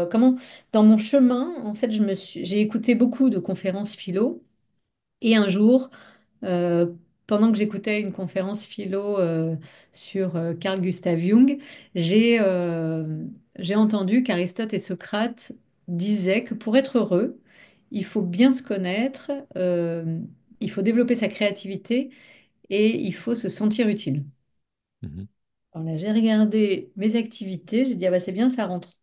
comment, dans mon chemin, en fait, j'ai écouté beaucoup de conférences philo. Et un jour, euh, pendant que j'écoutais une conférence philo sur Carl Gustav Jung, j'ai j'ai entendu qu'Aristote et Socrate disaient que pour être heureux, il faut bien se connaître, il faut développer sa créativité et il faut se sentir utile. Mhm. Alors là, j'ai regardé mes activités, j'ai dit, ah bah c'est bien, ça rentre.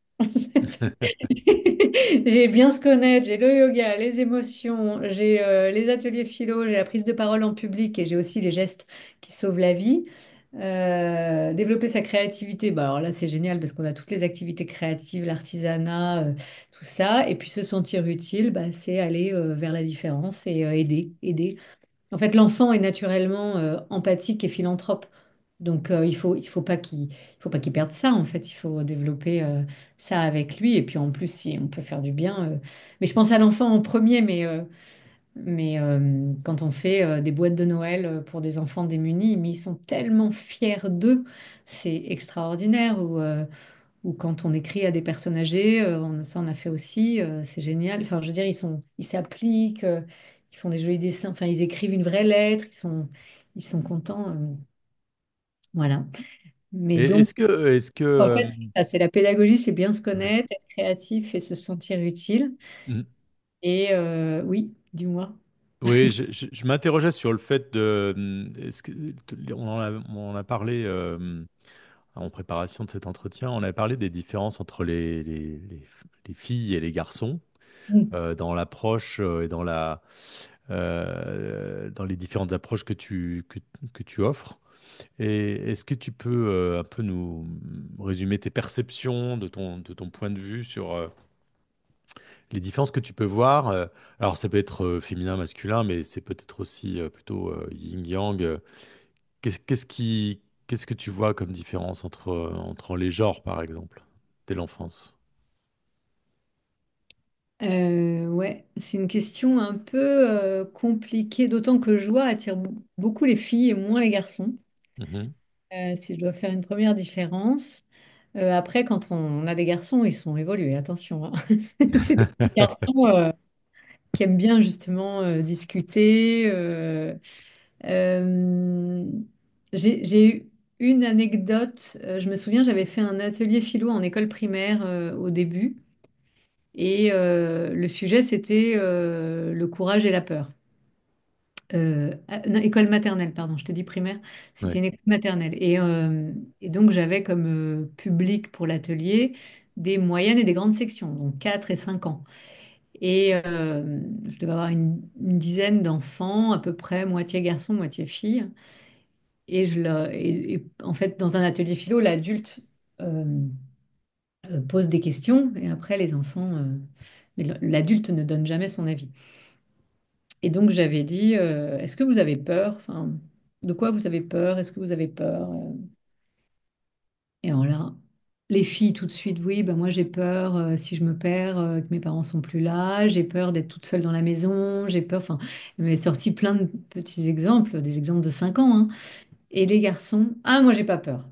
J'ai bien se connaître, j'ai le yoga, les émotions, j'ai les ateliers philo, j'ai la prise de parole en public et j'ai aussi les gestes qui sauvent la vie. Développer sa créativité, bah alors là c'est génial parce qu'on a toutes les activités créatives, l'artisanat, tout ça. Et puis se sentir utile, bah, c'est aller vers la différence et aider. En fait, l'enfant est naturellement empathique et philanthrope. Donc, il faut pas qu'il perde ça, en fait. Il faut développer ça avec lui. Et puis, en plus, si on peut faire du bien. Mais je pense à l'enfant en premier, mais quand on fait des boîtes de Noël pour des enfants démunis, mais ils sont tellement fiers d'eux. C'est extraordinaire. Ou quand on écrit à des personnes âgées, ça on a fait aussi, c'est génial. Enfin, je veux dire, ils s'appliquent, ils font des jolis dessins, enfin, ils écrivent une vraie lettre, ils sont contents. Voilà. Mais Et donc, est-ce que, en fait, c'est ça, c'est la pédagogie, c'est bien se connaître, être créatif et se sentir utile. mhm. Et oui, dis-moi. Oui, je m'interrogeais sur le fait de, on en a parlé en préparation de cet entretien, on a parlé des différences entre les filles et les garçons Mm. dans l'approche et dans les différentes approches que tu offres. Et est-ce que tu peux un peu nous résumer tes perceptions de ton point de vue sur les différences que tu peux voir? Alors, ça peut être féminin, masculin, mais c'est peut-être aussi plutôt yin-yang. Qu'est-ce que tu vois comme différence entre les genres, par exemple, dès l'enfance? Ouais, c'est une question un peu compliquée, d'autant que joie attire beaucoup les filles et moins les garçons. Mhm. Si je dois faire une première différence. Après, quand on a des garçons, ils sont évolués, attention, hein. C'est des petits garçons qui aiment bien justement discuter. Euh, j'ai eu une anecdote. Je me souviens, j'avais fait un atelier philo en école primaire au début. Et le sujet, c'était le courage et la peur. Non, école maternelle, pardon, je te dis primaire, c'était Ouais. une école maternelle. Et donc j'avais comme public pour l'atelier des moyennes et des grandes sections, donc 4 et 5 ans. Et je devais avoir une dizaine d'enfants, à peu près moitié garçon, moitié fille. Et en fait, dans un atelier philo, l'adulte euh, pose des questions et après les enfants, mais l'adulte ne donne jamais son avis. Et donc j'avais dit, est-ce que vous avez peur? Enfin, de quoi vous avez peur? Est-ce que vous avez peur? Et alors là, les filles tout de suite, oui, bah moi j'ai peur si je me perds, que mes parents sont plus là, j'ai peur d'être toute seule dans la maison, j'ai peur, enfin, elle m'avait sorti plein de petits exemples, des exemples de 5 ans, hein. Et les garçons, ah moi j'ai pas peur.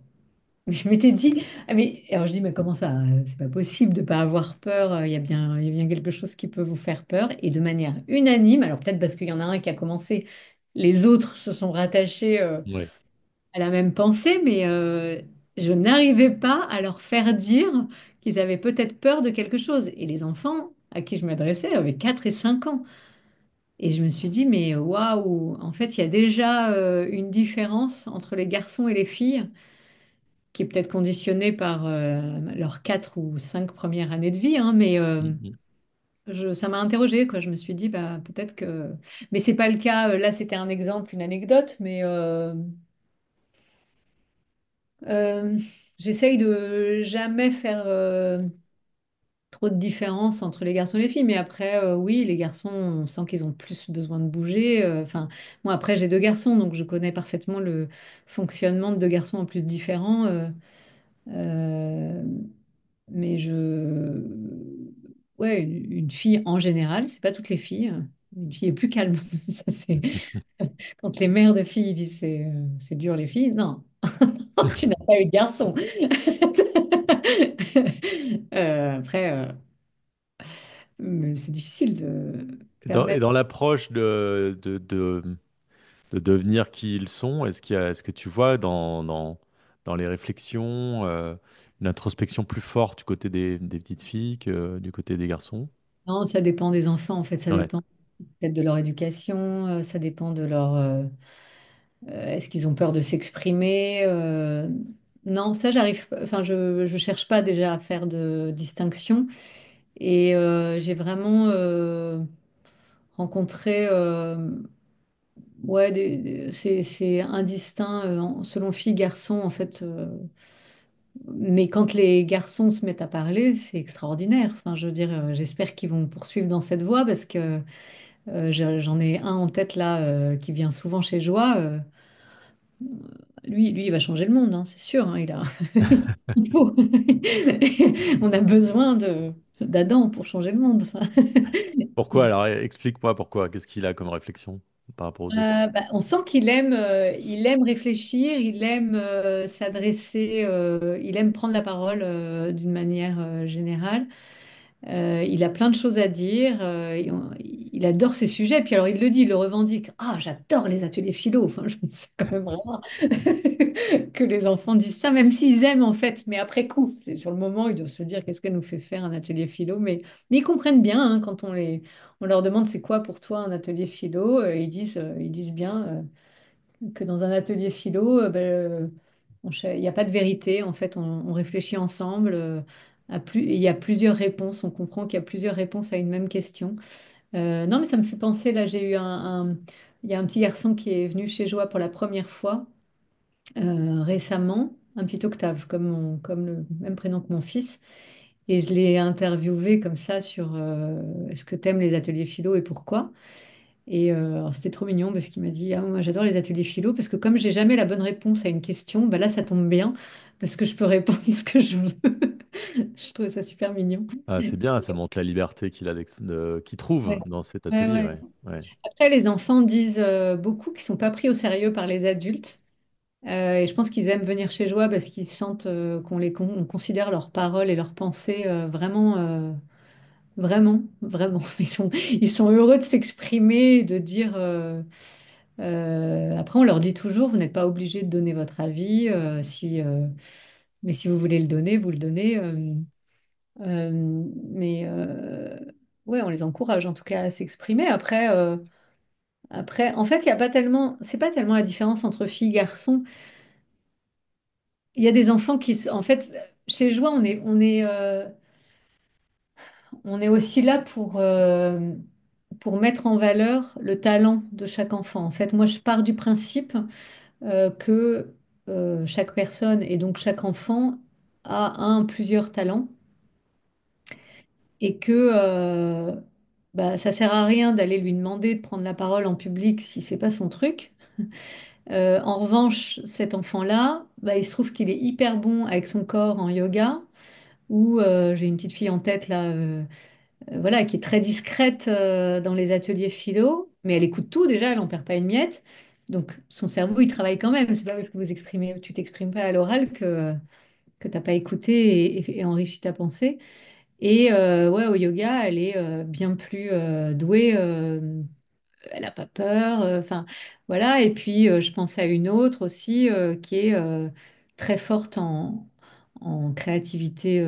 Mais je m'étais dit, ah mais alors je dis, mais comment ça? C'est pas possible de pas avoir peur, il y a bien quelque chose qui peut vous faire peur. Et de manière unanime, alors peut-être parce qu'il y en a un qui a commencé, les autres se sont rattachés Ouais. à la même pensée, mais je n'arrivais pas à leur faire dire qu'ils avaient peut-être peur de quelque chose. Et les enfants à qui je m'adressais avaient 4 et 5 ans. Et je me suis dit, mais waouh, en fait, il y a déjà une différence entre les garçons et les filles qui est peut-être conditionnée par leurs 4 ou 5 premières années de vie, hein, mais Mhm. ça m'a interrogée, quoi. Je me suis dit, bah, peut-être que... Mais c'est pas le cas. Là, c'était un exemple, une anecdote, mais euh, j'essaye de jamais faire trop de différence entre les garçons et les filles. Mais après, oui, les garçons, on sent qu'ils ont plus besoin de bouger. Enfin, moi, après, j'ai deux garçons, donc je connais parfaitement le fonctionnement de deux garçons en plus différents. Euh, mais ouais, une fille en général, c'est pas toutes les filles, hein. Une fille est plus calme. Ça, c'est... Quand les mères de filles disent c'est dur les filles, non. Tu n'as pas eu de garçon. Après, mais c'est difficile de Et permettre. dans l'approche de devenir qui ils sont, est-ce que tu vois dans les réflexions une introspection plus forte du côté des petites filles que du côté des garçons? Non, ça dépend des enfants, en fait, ça Ouais. dépend peut-être de leur éducation, ça dépend de leur... est-ce qu'ils ont peur de s'exprimer? Non, ça, j'arrive pas, enfin, je cherche pas déjà à faire de distinction. Et j'ai vraiment rencontré... ouais, c'est indistinct selon filles, garçons, en fait. Mais quand les garçons se mettent à parler, c'est extraordinaire. Enfin, je veux dire, j'espère qu'ils vont poursuivre dans cette voie parce que j'en ai un en tête là qui vient souvent chez Joie. Lui, il va changer le monde, hein, c'est sûr, hein, il a... il faut. On a besoin d'Adam pour changer le monde. Enfin. Pourquoi? Alors, explique-moi pourquoi. Qu'est-ce qu'il a comme réflexion par rapport aux autres? Bah, on sent il aime réfléchir, il aime s'adresser, il aime prendre la parole d'une manière générale. Il a plein de choses à dire, il adore ces sujets, puis alors il le dit, il le revendique. Ah, j'adore les ateliers philo. Enfin, c'est quand même rare que les enfants disent ça, même s'ils aiment en fait, mais après coup, c'est sur le moment, ils doivent se dire qu'est-ce qu'elle nous fait faire un atelier philo, mais ils comprennent bien hein, quand on leur demande c'est quoi pour toi un atelier philo, ils disent bien que dans un atelier philo, il n'y a pas de vérité, en fait, on réfléchit ensemble. Il y a plusieurs réponses, on comprend qu'il y a plusieurs réponses à une même question. Non, mais ça me fait penser, là, il y a un petit garçon qui est venu chez Joie pour la première fois récemment, un petit Octave, comme le même prénom que mon fils. Et je l'ai interviewé comme ça sur est-ce que tu aimes les ateliers philo et pourquoi? Et alors, c'était trop mignon parce qu'il m'a dit, ah, moi j'adore les ateliers philo parce que comme j'ai jamais la bonne réponse à une question, bah là ça tombe bien parce que je peux répondre ce que je veux. Je trouvais ça super mignon. Ah, c'est bien, ça montre la liberté qu'il trouve Ouais. dans cet Ouais, atelier. ouais. Ouais. Ouais. Après, les enfants disent beaucoup qu'ils sont pas pris au sérieux par les adultes. Et je pense qu'ils aiment venir chez Joie parce qu'ils sentent on considère leurs paroles et leurs pensées vraiment, vraiment. Ils sont heureux de s'exprimer, de dire. Après, on leur dit toujours, vous n'êtes pas obligé de donner votre avis. Mais si vous voulez le donner, vous le donnez. Mais ouais, on les encourage en tout cas à s'exprimer. Après, en fait, il y a pas tellement, c'est pas tellement la différence entre filles et garçons. Il y a des enfants en fait, chez Joie, on est aussi là pour mettre en valeur le talent de chaque enfant. En fait, moi, je pars du principe que chaque personne et donc chaque enfant a plusieurs talents et que bah, ça sert à rien d'aller lui demander de prendre la parole en public si c'est pas son truc. En revanche, cet enfant-là, bah, il se trouve qu'il est hyper bon avec son corps en yoga. Ou j'ai une petite fille en tête là, voilà, qui est très discrète dans les ateliers philo, mais elle écoute tout déjà, elle n'en perd pas une miette. Donc son cerveau, il travaille quand même. C'est pas parce que tu t'exprimes pas à l'oral que t'as pas écouté et enrichi ta pensée. Et ouais, au yoga, elle est bien plus douée. Elle n'a pas peur. Enfin, voilà. Et puis je pense à une autre aussi qui est très forte en créativité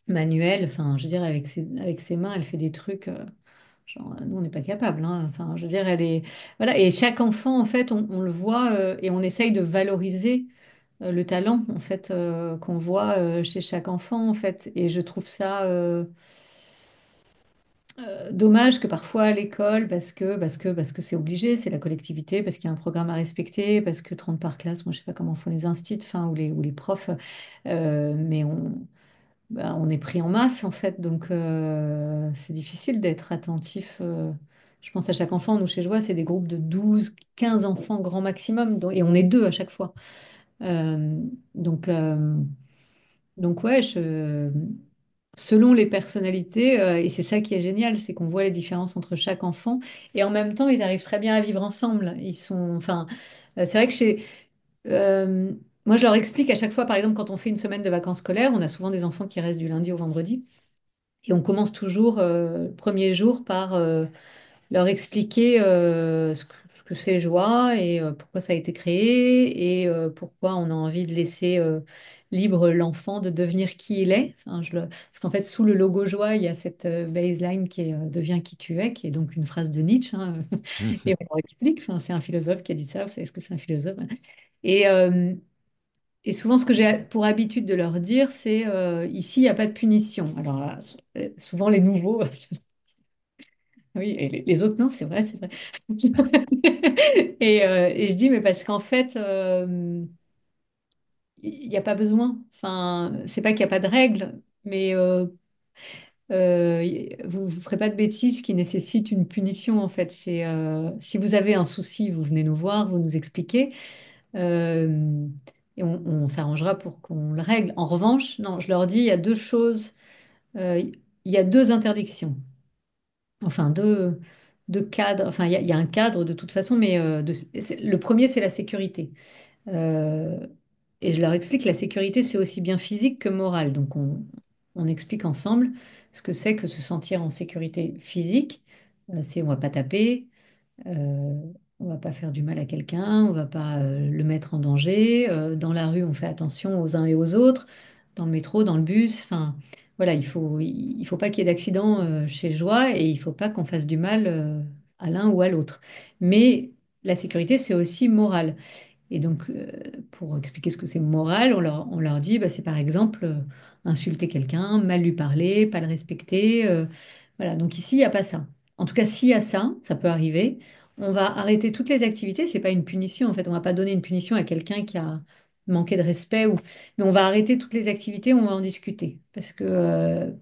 manuelle. Enfin, je veux dire, avec ses mains, elle fait des trucs. Genre, nous, on n'est pas capable, hein. Enfin, je veux dire, elle est... Voilà. Et chaque enfant, en fait, on le voit et on essaye de valoriser le talent, en fait, qu'on voit chez chaque enfant, en fait. Et je trouve ça dommage que parfois à l'école, parce que c'est obligé, c'est la collectivité, parce qu'il y a un programme à respecter, parce que 30 par classe, moi, je sais pas comment font les instituts, enfin, ou les profs, mais on est pris en masse, en fait. Donc, c'est difficile d'être attentif. Je pense à chaque enfant. Nous, chez Joie, c'est des groupes de 12 15 enfants grand maximum. Et on est deux à chaque fois. Euh, donc, euh, donc, ouais, selon les personnalités, et c'est ça qui est génial, c'est qu'on voit les différences entre chaque enfant. Et en même temps, ils arrivent très bien à vivre ensemble. Ils sont, enfin, c'est vrai que Euh, Moi, je leur explique à chaque fois, par exemple, quand on fait une semaine de vacances scolaires, on a souvent des enfants qui restent du lundi au vendredi. Et on commence toujours, le premier jour, par leur expliquer ce que c'est Joie et pourquoi ça a été créé et pourquoi on a envie de laisser libre l'enfant de devenir qui il est. Enfin, parce qu'en fait, sous le logo Joie, il y a cette baseline qui est Deviens qui tu es, qui est donc une phrase de Nietzsche, hein. Et on leur explique, enfin, c'est un philosophe qui a dit ça, vous savez ce que c'est un philosophe, hein. Et, euh, et souvent, ce que j'ai pour habitude de leur dire, c'est ici, il n'y a pas de punition. Alors, là, souvent, les nouveaux, oui, et les autres, non, c'est vrai, c'est vrai. Et je dis, mais parce qu'en fait, il n'y a pas besoin. Enfin, c'est pas qu'il n'y a pas de règles, mais vous ne ferez pas de bêtises qui nécessitent une punition, en fait. Si vous avez un souci, vous venez nous voir, vous nous expliquez, euh, et on s'arrangera pour qu'on le règle. En revanche, non, je leur dis, il y a deux choses, il y a deux interdictions. Enfin, deux cadres. Enfin, il y a un cadre de toute façon, mais le premier, c'est la sécurité. Euh, et je leur explique que la sécurité, c'est aussi bien physique que morale. Donc, on explique ensemble ce que c'est que se sentir en sécurité physique. C'est on va pas taper, euh, on va pas faire du mal à quelqu'un, on va pas le mettre en danger. Dans la rue, on fait attention aux uns et aux autres. Dans le métro, dans le bus, enfin, voilà, il faut pas qu'il y ait d'accident chez Joie et il faut pas qu'on fasse du mal à l'un ou à l'autre. Mais la sécurité, c'est aussi moral. Et donc, pour expliquer ce que c'est moral, on leur dit, bah, c'est par exemple insulter quelqu'un, mal lui parler, pas le respecter. Voilà, donc ici, il n'y a pas ça. En tout cas, s'il y a ça, ça peut arriver. On va arrêter toutes les activités. C'est pas une punition, en fait. On va pas donner une punition à quelqu'un qui a manqué de respect. Mais on va arrêter toutes les activités, on va en discuter. Parce que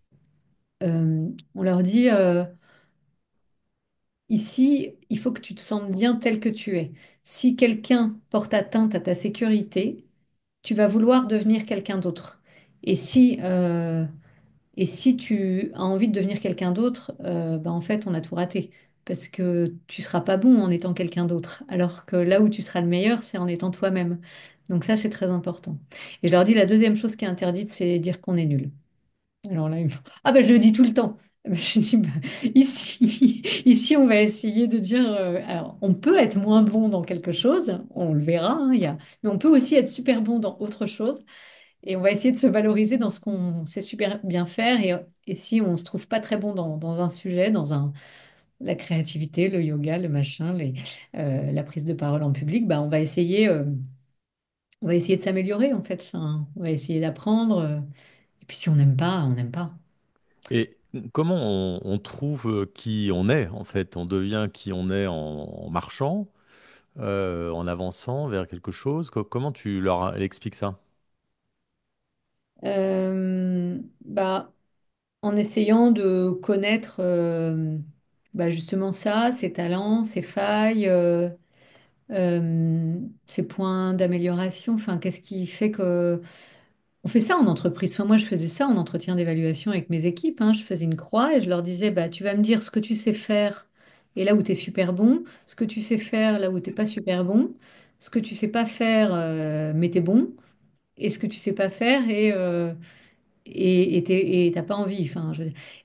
on leur dit, ici, il faut que tu te sentes bien tel que tu es. Si quelqu'un porte atteinte à ta sécurité, tu vas vouloir devenir quelqu'un d'autre. Et et si tu as envie de devenir quelqu'un d'autre, ben en fait, on a tout raté. Parce que tu seras pas bon en étant quelqu'un d'autre. Alors que là où tu seras le meilleur, c'est en étant toi-même. Donc ça, c'est très important. Et je leur dis, la deuxième chose qui est interdite, c'est dire qu'on est nul. Alors là, ah ben je le dis tout le temps. Ben, je dis, bah, ici, on va essayer de dire, alors, on peut être moins bon dans quelque chose, on le verra, hein, mais on peut aussi être super bon dans autre chose. Et on va essayer de se valoriser dans ce qu'on sait super bien faire. Et si on ne se trouve pas très bon dans un sujet, la créativité, le yoga, le machin, la prise de parole en public, bah, on va essayer de s'améliorer en fait. Enfin, on va essayer d'apprendre. Et puis si on n'aime pas, on n'aime pas. Et comment on trouve qui on est, en fait? On devient qui on est en marchant, en avançant vers quelque chose. Comment tu leur expliques ça? Bah, en essayant de connaître bah, justement ça, ses talents, ses failles. Ses points d'amélioration. Enfin, qu'est-ce qui fait que... On fait ça en entreprise. Enfin, moi, je faisais ça en entretien d'évaluation avec mes équipes, hein. Je faisais une croix et je leur disais, bah, tu vas me dire ce que tu sais faire et là où tu es super bon, ce que tu sais faire là où tu n'es pas super bon, ce que tu sais pas faire mais tu es bon, et ce que tu sais pas faire et t'as pas envie.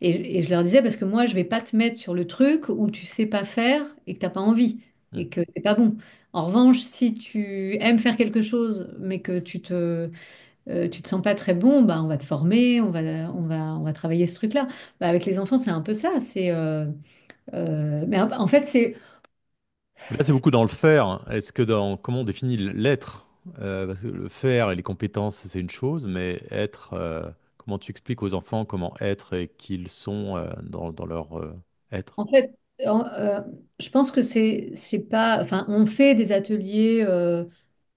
Et je leur disais, parce que moi, je vais pas te mettre sur le truc où tu sais pas faire et que t'as pas envie Hmm. et que c'est pas bon. En revanche, si tu aimes faire quelque chose, mais que tu te sens pas très bon, bah, on va te former, on va travailler ce truc-là. Bah, avec les enfants, c'est un peu ça. Mais en fait, c'est Là, c'est beaucoup dans le faire. Est-ce que comment on définit l'être? Parce que le faire et les compétences, c'est une chose, mais être, comment tu expliques aux enfants comment être et qui ils sont dans leur être? En fait, je pense que c'est pas. Enfin, on fait des ateliers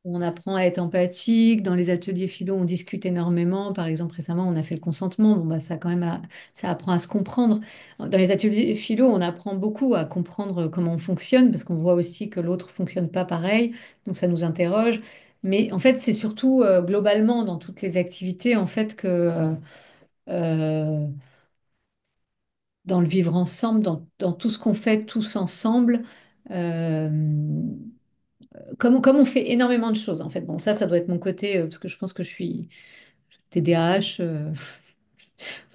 où on apprend à être empathique. Dans les ateliers philo, on discute énormément. Par exemple, récemment, on a fait le consentement. Bon, bah, ça quand même, ça apprend à se comprendre. Dans les ateliers philo, on apprend beaucoup à comprendre comment on fonctionne parce qu'on voit aussi que l'autre fonctionne pas pareil. Donc, ça nous interroge. Mais en fait, c'est surtout globalement dans toutes les activités en fait que euh, dans le vivre ensemble, dans tout ce qu'on fait tous ensemble, euh, comme on fait énormément de choses, en fait. Bon, ça doit être mon côté, parce que je pense que je suis TDAH.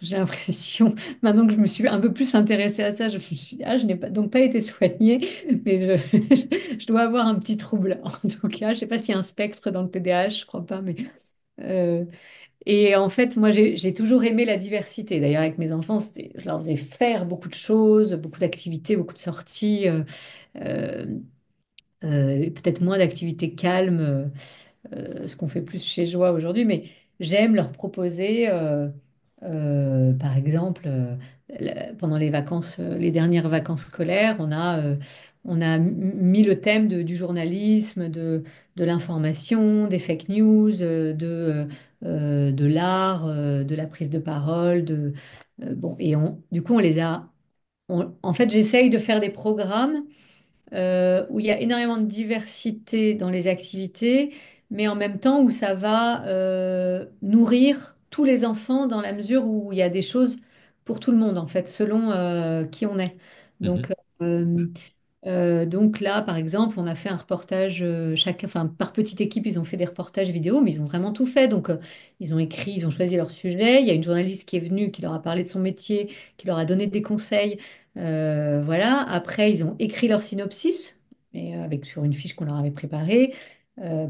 J'ai l'impression, maintenant que je me suis un peu plus intéressée à ça, je me suis dit, ah, je n'ai pas, donc pas été soignée, mais je dois avoir un petit trouble. En tout cas, je ne sais pas s'il y a un spectre dans le TDAH, je crois pas, mais... euh, et en fait, moi, j'ai toujours aimé la diversité. D'ailleurs, avec mes enfants, je leur faisais faire beaucoup de choses, beaucoup d'activités, beaucoup de sorties, euh, et peut-être moins d'activités calmes. Ce qu'on fait plus chez Joie aujourd'hui, mais j'aime leur proposer, par exemple, pendant les vacances, les dernières vacances scolaires, on a mis le thème du journalisme, de l'information, des fake news, de l'art, de la prise de parole, bon, et du coup, on les a. En fait, j'essaye de faire des programmes où il y a énormément de diversité dans les activités, mais en même temps où ça va nourrir tous les enfants dans la mesure où il y a des choses pour tout le monde, en fait, selon qui on est. Mhm. Donc, euh, donc là, par exemple, on a fait un reportage, enfin, par petite équipe, ils ont fait des reportages vidéo, mais ils ont vraiment tout fait. Donc, ils ont écrit, ils ont choisi leur sujet. Il y a une journaliste qui est venue, qui leur a parlé de son métier, qui leur a donné des conseils. Voilà. Après, ils ont écrit leur synopsis, et, avec, sur une fiche qu'on leur avait préparée.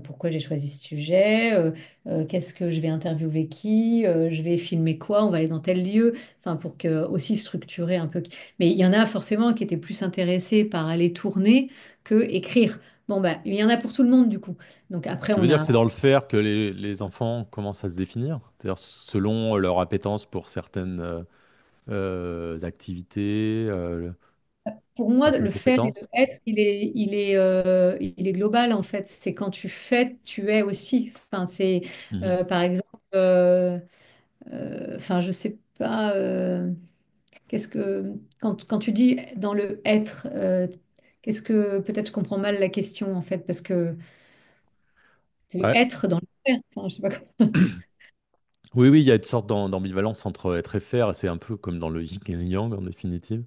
Pourquoi j'ai choisi ce sujet, qu'est-ce que je vais interviewer qui, je vais filmer quoi, on va aller dans tel lieu, enfin pour que aussi structurer un peu. Mais il y en a forcément qui étaient plus intéressés par aller tourner que écrire. Bon, bah, il y en a pour tout le monde du coup. Donc après, Tu veux on dire que a... c'est dans le faire que les enfants commencent à se définir? C'est-à-dire selon leur appétence pour certaines activités, Pour moi, certaines le faire et le compétences? être, il est global en fait. C'est quand tu fais, tu es aussi. Enfin, c'est Mhm. par exemple, enfin, je sais pas, qu'est-ce que, quand tu dis dans le être, qu'est-ce que, peut-être je comprends mal la question en fait, parce que Ouais. être dans le faire, enfin, je sais pas comment. Oui, oui, il y a une sorte d'ambivalence entre être et faire, c'est un peu comme dans le yin et le yang en définitive.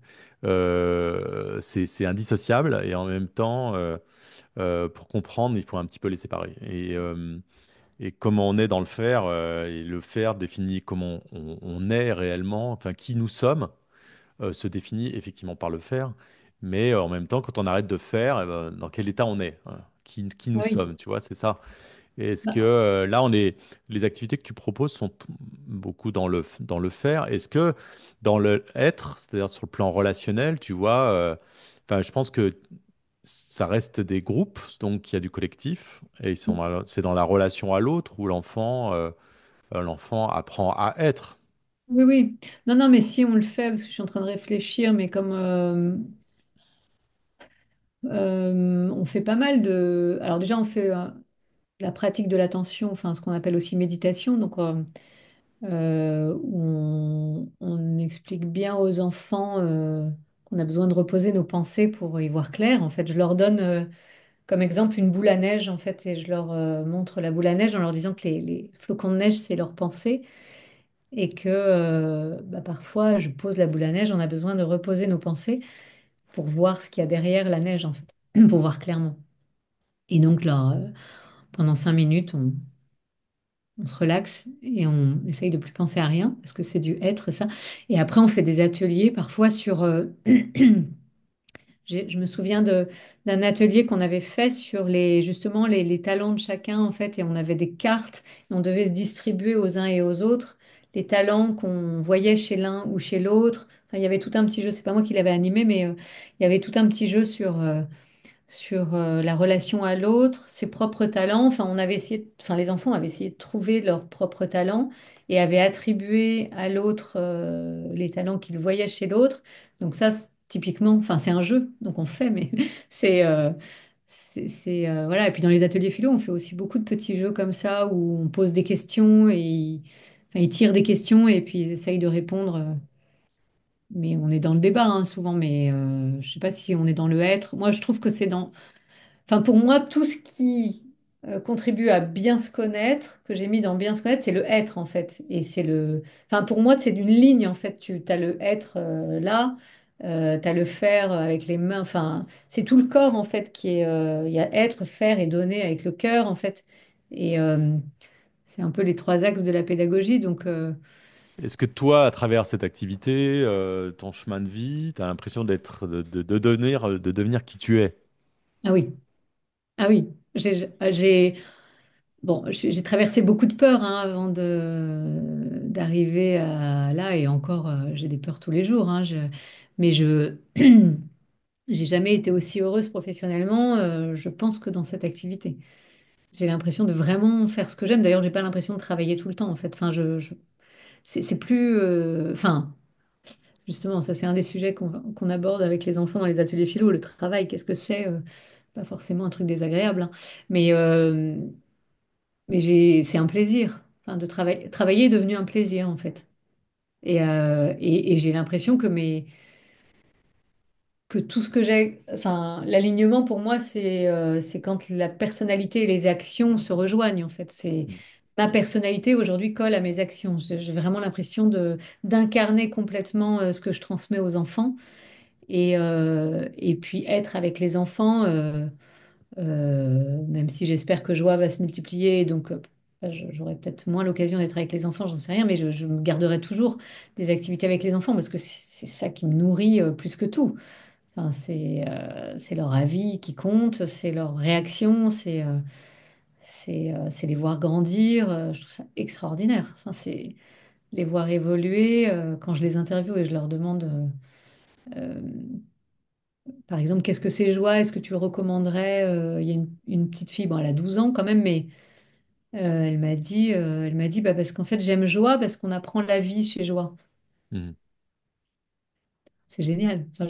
C'est indissociable et en même temps, pour comprendre, il faut un petit peu les séparer. Et comment on est dans le faire, et le faire définit comment on est réellement, enfin qui nous sommes, se définit effectivement par le faire, mais en même temps, quand on arrête de faire, eh ben, dans quel état on est, hein, qui nous Oui. sommes, tu vois, c'est ça. Et est-ce que Bah, là, les activités que tu proposes sont beaucoup dans le faire. Est-ce que dans le être, c'est-à-dire sur le plan relationnel, tu vois, enfin, je pense que ça reste des groupes, donc il y a du collectif, et c'est dans la relation à l'autre où l'enfant apprend à être. oui, oui. Non, non, mais si on le fait, parce que je suis en train de réfléchir, mais comme on fait pas mal de... Alors déjà, on fait la pratique de l'attention, enfin ce qu'on appelle aussi méditation, donc où on explique bien aux enfants qu'on a besoin de reposer nos pensées pour y voir clair. En fait, je leur donne comme exemple une boule à neige, en fait, et je leur montre la boule à neige en leur disant que les flocons de neige, c'est leurs pensées. Et que bah, parfois, je pose la boule à neige, on a besoin de reposer nos pensées pour voir ce qu'il y a derrière la neige, en fait, pour voir clairement. Et donc là, pendant 5 minutes, on se relaxe et on essaye de plus penser à rien, parce que c'est du être, ça. Et après, on fait des ateliers, parfois sur... je me souviens d'un atelier qu'on avait fait sur justement les talents de chacun, en fait, et on avait des cartes, et on devait se distribuer aux uns et aux autres les talents qu'on voyait chez l'un ou chez l'autre. Enfin, il y avait tout un petit jeu, c'est pas moi qui l'avais animé, mais il y avait tout un petit jeu sur la relation à l'autre, ses propres talents. Enfin, on avait essayé, enfin, les enfants avaient essayé de trouver leurs propres talents et avaient attribué à l'autre les talents qu'ils voyaient chez l'autre. Donc ça, typiquement, enfin, c'est un jeu, donc on fait, mais c'est voilà. Et puis dans les ateliers philo, on fait aussi beaucoup de petits jeux comme ça où on pose des questions et enfin, ils tirent des questions et puis ils essayent de répondre. Mais on est dans le débat hein, souvent, mais je sais pas si on est dans le être. Moi, je trouve que c'est dans Enfin, pour moi, tout ce qui contribue à bien se connaître, que j'ai mis dans bien se connaître, c'est le être, en fait. Et c'est le... Enfin, pour moi, c'est une ligne, en fait. Tu as le être là. Tu as le faire avec les mains. Enfin, c'est tout le corps, en fait, qui est. Il y a être, faire et donner avec le cœur, en fait. Et c'est un peu les trois axes de la pédagogie. Donc, Est-ce que toi, à travers cette activité, ton chemin de vie, tu as l'impression de devenir qui tu es? ah oui, ah oui. Bon, j'ai traversé beaucoup de peurs hein, avant d'arriver à là. Et encore, j'ai des peurs tous les jours. Mais j'ai jamais été aussi heureuse professionnellement, je pense, que dans cette activité. J'ai l'impression de vraiment faire ce que j'aime. D'ailleurs, j'ai pas l'impression de travailler tout le temps, en fait. Enfin, c'est plus. Enfin, justement, ça, c'est un des sujets qu'on aborde avec les enfants dans les ateliers philo. Le travail, qu'est-ce que c'est? Pas forcément un truc désagréable, hein. Mais, euh, c'est un plaisir. Enfin, de travailler. Travailler est devenu un plaisir, en fait. Et j'ai l'impression que tout ce que j'ai, enfin, l'alignement pour moi, c'est quand la personnalité et les actions se rejoignent, en fait. C'est Mm. ma personnalité aujourd'hui colle à mes actions. J'ai vraiment l'impression d'incarner complètement ce que je transmets aux enfants et puis être avec les enfants, même si j'espère que joie va se multiplier, donc j'aurai peut-être moins l'occasion d'être avec les enfants, j'en sais rien, mais je me garderai toujours des activités avec les enfants parce que c'est ça qui me nourrit plus que tout. Enfin, c'est leur avis qui compte, c'est leur réaction, c'est les voir grandir. Je trouve ça extraordinaire. Enfin, c'est les voir évoluer. Quand je les interviewe et je leur demande, euh, par exemple, qu'est-ce que c'est joie? Est-ce que tu le recommanderais? Il y a une petite fille, bon, elle a 12 ans quand même, mais elle m'a dit bah, parce qu'en fait, j'aime joie parce qu'on apprend la vie chez joie. Mm. C'est génial. Enfin,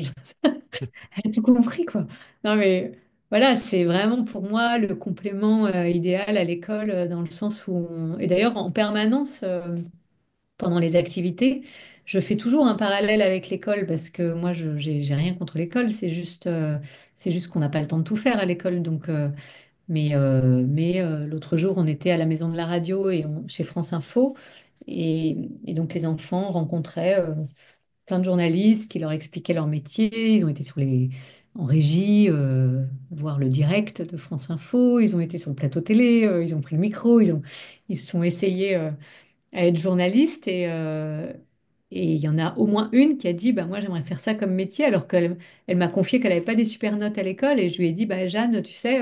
elle a tout compris, quoi. Non, mais voilà, c'est vraiment pour moi le complément idéal à l'école, dans le sens où et d'ailleurs, en permanence, pendant les activités, je fais toujours un parallèle avec l'école parce que moi, j'ai rien contre l'école, c'est juste qu'on n'a pas le temps de tout faire à l'école. Donc, l'autre jour, on était à la maison de la radio chez France Info et donc les enfants rencontraient plein de journalistes qui leur expliquaient leur métier. Ils ont été en régie, voir le direct de France Info. Ils ont été sur le plateau télé. Ils ont pris le micro. Ils se sont essayés à être journalistes. Et il y en a au moins une qui a dit, bah, moi, j'aimerais faire ça comme métier, alors elle m'a confié qu'elle n'avait pas des super notes à l'école. Et je lui ai dit, bah, Jeanne, tu sais,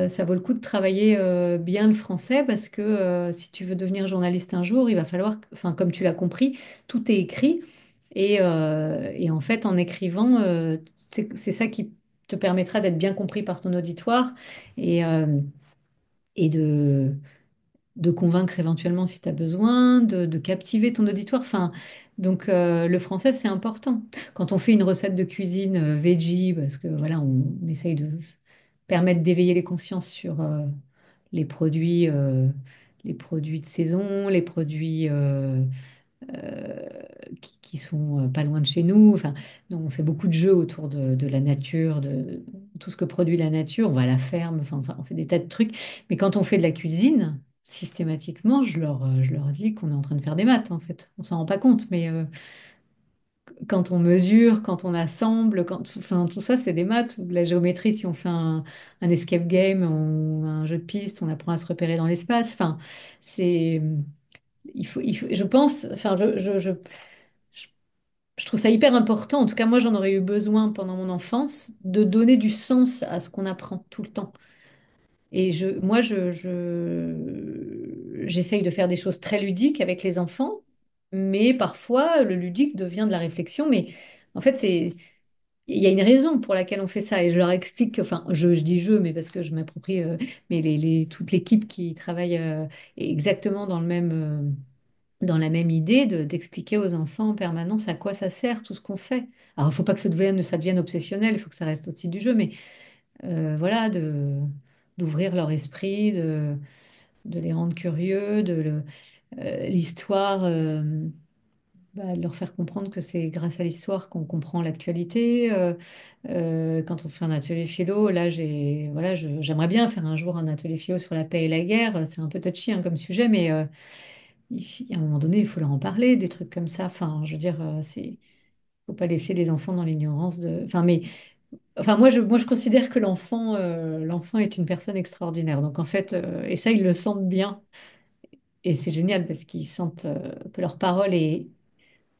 ça vaut le coup de travailler bien le français parce que si tu veux devenir journaliste un jour, il va falloir, enfin, comme tu l'as compris, tout est écrit. Et en fait, en écrivant, c'est ça qui te permettra d'être bien compris par ton auditoire et, euh, et de convaincre éventuellement si tu as besoin, de captiver ton auditoire. Enfin, donc, le français, c'est important. Quand on fait une recette de cuisine veggie, parce que voilà, on essaye de permettre d'éveiller les consciences sur les produits, euh, les produits de saison, les produits euh, qui sont pas loin de chez nous. Enfin, donc on fait beaucoup de jeux autour de la nature, de tout ce que produit la nature. On va à la ferme, enfin, on fait des tas de trucs. Mais quand on fait de la cuisine, systématiquement, je leur dis qu'on est en train de faire des maths, en fait. On s'en rend pas compte, mais quand on mesure, quand on assemble, enfin, tout ça, c'est des maths ou de la géométrie. Si on fait un escape game ou un jeu de piste, on apprend à se repérer dans l'espace. Enfin, c'est, je pense, enfin, je- je trouve ça hyper important. En tout cas, moi, j'en aurais eu besoin pendant mon enfance de donner du sens à ce qu'on apprend tout le temps. Et j'essaye de faire des choses très ludiques avec les enfants, mais parfois le ludique devient de la réflexion. Mais en fait, il y a une raison pour laquelle on fait ça. Et je leur explique, enfin, je dis je, mais parce que je m'approprie, mais toute l'équipe qui travaille est exactement dans la même idée d'expliquer aux enfants en permanence à quoi ça sert tout ce qu'on fait. Alors, il ne faut pas que ça devienne obsessionnel, il faut que ça reste aussi du jeu, mais voilà, d'ouvrir leur esprit, de les rendre curieux, l'histoire, de leur faire comprendre que c'est grâce à l'histoire qu'on comprend l'actualité. Quand on fait un atelier philo, là, voilà, j'aimerais bien faire un jour un atelier philo sur la paix et la guerre. C'est un peu touchy hein, comme sujet, mais à un moment donné, il faut leur en parler, des trucs comme ça. Enfin, je veux dire, c'est. faut pas laisser les enfants dans l'ignorance de. Enfin, mais moi, je considère que l'enfant est une personne extraordinaire. Donc, en fait, et ça, ils le sentent bien. Et c'est génial parce qu'ils sentent que leur parole est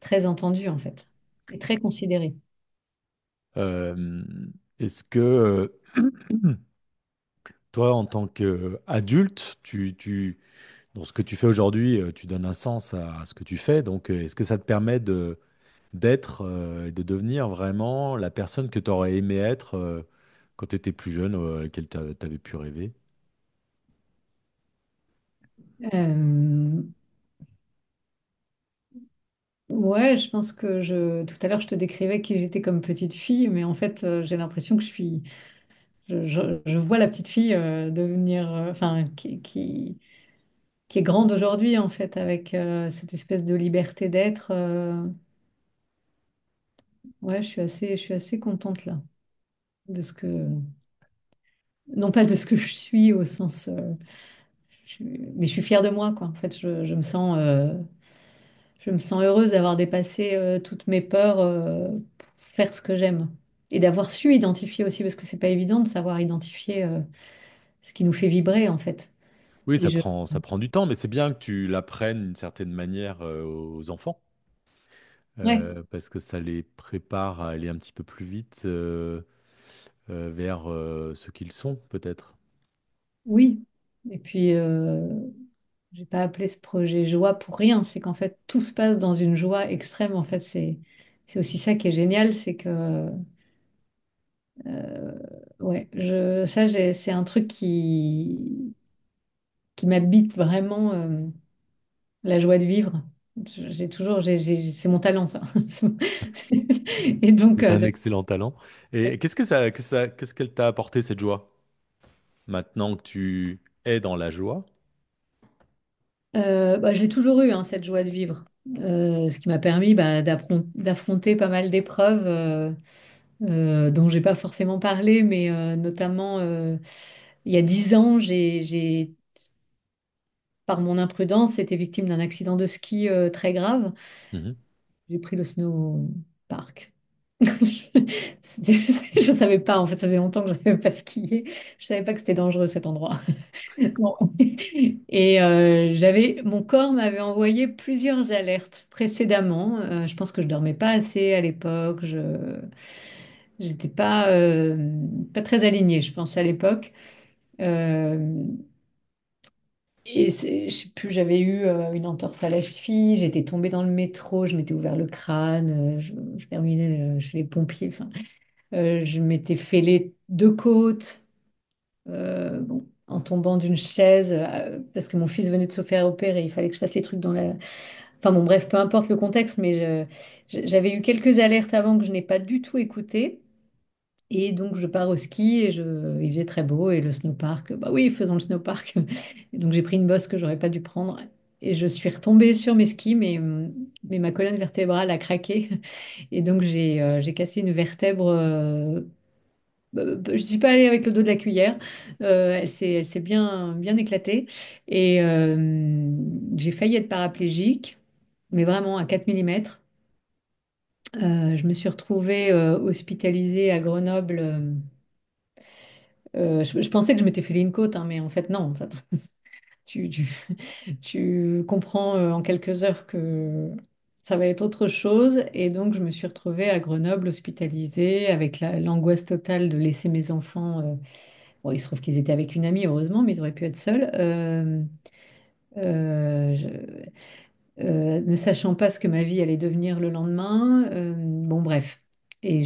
très entendue, en fait, et très considérée. Euh, est-ce que toi, en tant qu'adulte, dans ce que tu fais aujourd'hui, tu donnes un sens à ce que tu fais. Donc, est-ce que ça te permet d'être et de devenir vraiment la personne que tu aurais aimé être quand tu étais plus jeune, à laquelle tu avais pu rêver? Euh, ouais, je pense que tout à l'heure, je te décrivais qui j'étais comme petite fille, mais en fait, j'ai l'impression que je vois la petite fille devenir, enfin, qui est grande aujourd'hui, en fait, avec cette espèce de liberté d'être. Ouais, je suis assez contente là, de ce que, non pas de ce que je suis au sens, mais je suis fière de moi, quoi. En fait, je me sens heureuse d'avoir dépassé toutes mes peurs pour faire ce que j'aime et d'avoir su identifier aussi, parce que c'est pas évident de savoir identifier ce qui nous fait vibrer, en fait. Oui, Et ça prend du temps, mais c'est bien que tu l'apprennes d'une certaine manière aux enfants, ouais, parce que ça les prépare à aller un petit peu plus vite vers ce qu'ils sont, peut-être. oui. Et puis, j'ai pas appelé ce projet joie pour rien. C'est qu'en fait, tout se passe dans une joie extrême. En fait, c'est aussi ça qui est génial, c'est que euh, ouais, c'est un truc qui m'habite vraiment, la joie de vivre. J'ai toujours, c'est mon talent, ça. Et donc, C'est un excellent talent. Et qu'est-ce qu'elle t'a apporté, cette joie? Maintenant que tu es dans la joie. bah, je l'ai toujours eu, hein, cette joie de vivre. Ce qui m'a permis bah, d'affronter pas mal d'épreuves dont j'ai pas forcément parlé, mais notamment il y a 10 ans, par mon imprudence, été victime d'un accident de ski très grave. Mhm. J'ai pris le snow park. C'était- Je savais pas, en fait, ça faisait longtemps que je n'avais pas skié. Je savais pas que c'était dangereux cet endroit. Bon. Et mon corps m'avait envoyé plusieurs alertes précédemment. Je pense que je dormais pas assez à l'époque. J'étais pas très alignée, je pense, à l'époque. Euh, et je sais plus, j'avais eu une entorse à la cheville, j'étais tombée dans le métro, je m'étais ouvert le crâne, je terminais chez les pompiers. Enfin, je m'étais fait les deux côtes. Bon, en tombant d'une chaise, parce que mon fils venait de se faire opérer, il fallait que je fasse les trucs dans la. Enfin bon, bref, peu importe le contexte, mais j'avais eu quelques alertes avant que je n'ai pas du tout écoutées. Et donc je pars au ski et il faisait très beau et le snowpark, bah oui, faisons le snowpark. Et donc j'ai pris une bosse que j'aurais pas dû prendre et je suis retombée sur mes skis, mais ma colonne vertébrale a craqué et donc j'ai cassé une vertèbre. Je ne suis pas allée avec le dos de la cuillère. Elle s'est bien, bien éclatée. Et j'ai failli être paraplégique, mais vraiment à 4 millimètres. Je me suis retrouvée hospitalisée à Grenoble. Je pensais que je m'étais fait une côte, hein, mais en fait, non. En fait, tu, tu, tu comprends en quelques heures que ça va être autre chose. Et donc, je me suis retrouvée à Grenoble hospitalisée avec l'angoisse totale de laisser mes enfants. Bon, il se trouve qu'ils étaient avec une amie, heureusement, mais ils auraient pu être seuls. Euh, je- ne sachant pas ce que ma vie allait devenir le lendemain. Bon, bref. Et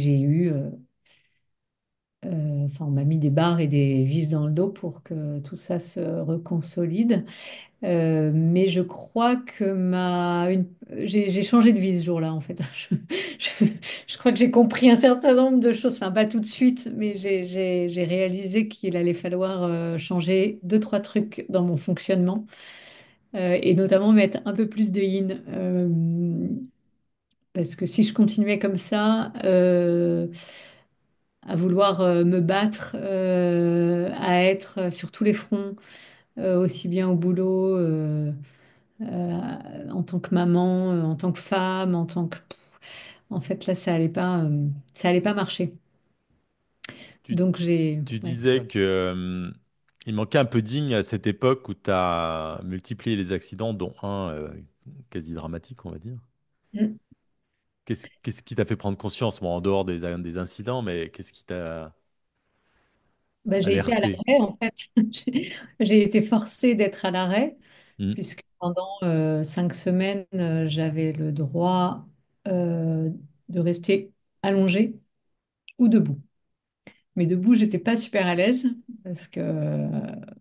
enfin, on m'a mis des barres et des vis dans le dos pour que tout ça se reconsolide. Mais je crois que j'ai changé de vie ce jour-là, en fait. Je, je crois que j'ai compris un certain nombre de choses, enfin pas tout de suite, mais j'ai réalisé qu'il allait falloir changer deux, trois trucs dans mon fonctionnement et notamment mettre un peu plus de yin. Parce que si je continuais comme ça, à vouloir me battre, à être sur tous les fronts, aussi bien au boulot, en tant que maman, en tant que femme, en fait, là, ça allait pas marcher. Tu, Donc j'ai, tu ouais. disais que, il manquait un peu digne à cette époque où tu as multiplié les accidents, dont un quasi dramatique, on va dire. Mm. Qu'est-ce qui t'a fait prendre conscience, bon, en dehors des incidents, mais qu'est-ce qui t'a Bah, j'ai été à alerté? l'arrêt, en fait. J'ai été forcée d'être à l'arrêt, Hmm. puisque pendant 5 semaines, j'avais le droit euh, de rester allongée ou debout. Mais debout, j'étais pas super à l'aise, parce que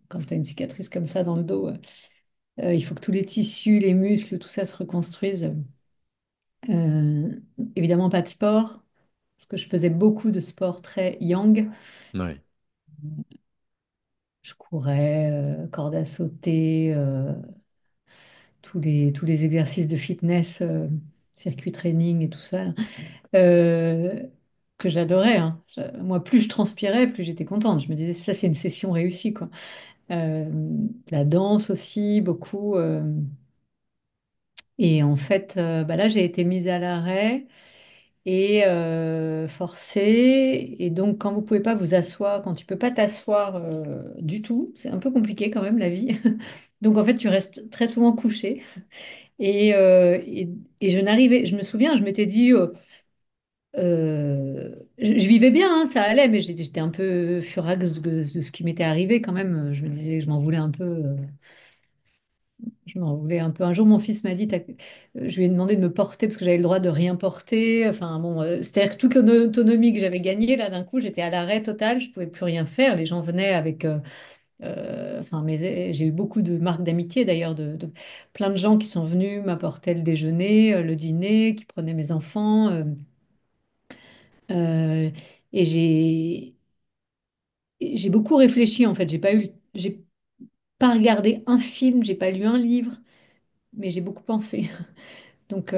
quand tu as une cicatrice comme ça dans le dos, il faut que tous les tissus, les muscles, tout ça se reconstruise. Euh, Évidemment, pas de sport, parce que je faisais beaucoup de sport très yang. Ouais. Je courais, corde à sauter, tous les exercices de fitness, circuit training et tout ça, là, euh, que j'adorais, hein. Moi, plus je transpirais, plus j'étais contente. Je me disais, ça, c'est une session réussie, quoi. Euh, la danse aussi, beaucoup. Et en fait, bah là, j'ai été mise à l'arrêt et forcée. Et donc, quand vous pouvez pas vous asseoir, quand tu peux pas t'asseoir du tout, c'est un peu compliqué quand même, la vie. Donc, en fait, tu restes très souvent couché. Et je me souviens, je m'étais dit, je vivais bien, hein, ça allait, mais j'étais un peu furax de ce qui m'était arrivé quand même. Je me disais que je m'en voulais un peu. Je m'en voulais un peu. Un jour, mon fils m'a dit, je lui ai demandé de me porter parce que j'avais le droit de rien porter. Enfin bon, c'est-à-dire que toute l'autonomie que j'avais gagnée, là, d'un coup, j'étais à l'arrêt total, je pouvais plus rien faire. Les gens venaient avec. Enfin, j'ai eu beaucoup de marques d'amitié d'ailleurs, de plein de gens qui sont venus m'apporter le déjeuner, le dîner, qui prenaient mes enfants. Euh, et j'ai beaucoup réfléchi en fait. J'ai pas regardé un film, j'ai pas lu un livre, mais j'ai beaucoup pensé. Donc,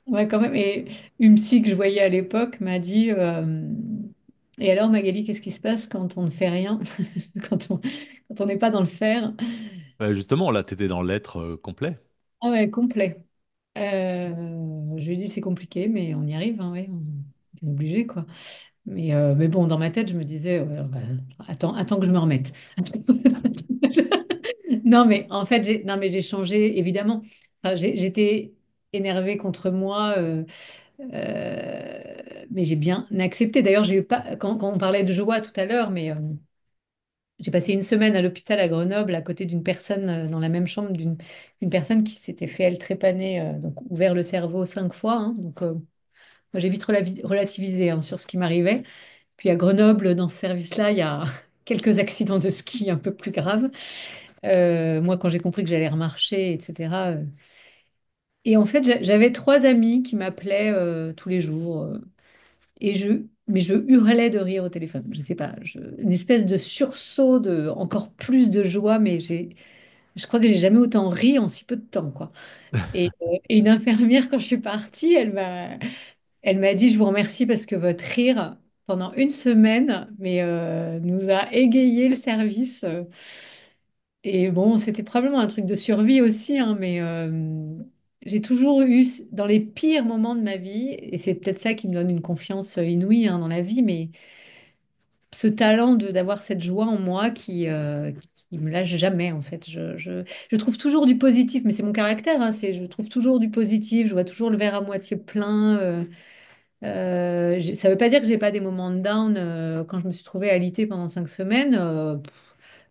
ouais, quand même. Et une psy que je voyais à l'époque m'a dit, et alors Magali, qu'est-ce qui se passe quand on ne fait rien, quand on n'est pas dans le faire? Justement, là, tu étais dans l'être complet. Ah ouais, complet. Je lui ai dit c'est compliqué, mais on y arrive, hein, ouais, on est obligé, quoi. Mais bon, dans ma tête, je me disais, ouais, bah, attends que je me remette. Non, mais en fait, non, mais j'ai changé, évidemment. Enfin, j'étais énervée contre moi, mais j'ai bien accepté. D'ailleurs, j'ai eu pas, quand on parlait de joie tout à l'heure, mais j'ai passé une semaine à l'hôpital à Grenoble à côté d'une personne, dans la même chambre d'une personne qui s'était fait, elle, trépaner, donc ouvert le cerveau 5 fois, hein. Donc, moi, j'ai vite relativisé, hein, sur ce qui m'arrivait. Puis à Grenoble, dans ce service-là, il y a quelques accidents de ski un peu plus graves. Moi, quand j'ai compris que j'allais remarcher, etc. Et en fait, j'avais trois amis qui m'appelaient tous les jours. Mais je hurlais de rire au téléphone. Je sais pas, une espèce de sursaut de encore plus de joie, mais je crois que j'ai jamais autant ri en si peu de temps, quoi. Et une infirmière, quand je suis partie, elle m'a dit, je vous remercie parce que votre rire pendant une semaine, mais nous a égayé le service. Et bon, c'était probablement un truc de survie aussi, hein, mais j'ai toujours eu, dans les pires moments de ma vie, et c'est peut-être ça qui me donne une confiance inouïe, hein, dans la vie, mais ce talent d'avoir cette joie en moi qui me lâche jamais, en fait. Je trouve toujours du positif, mais c'est mon caractère, hein, je trouve toujours du positif, je vois toujours le verre à moitié plein. Ça veut pas dire que j'ai pas des moments de down. Quand je me suis trouvée alitée pendant 5 semaines,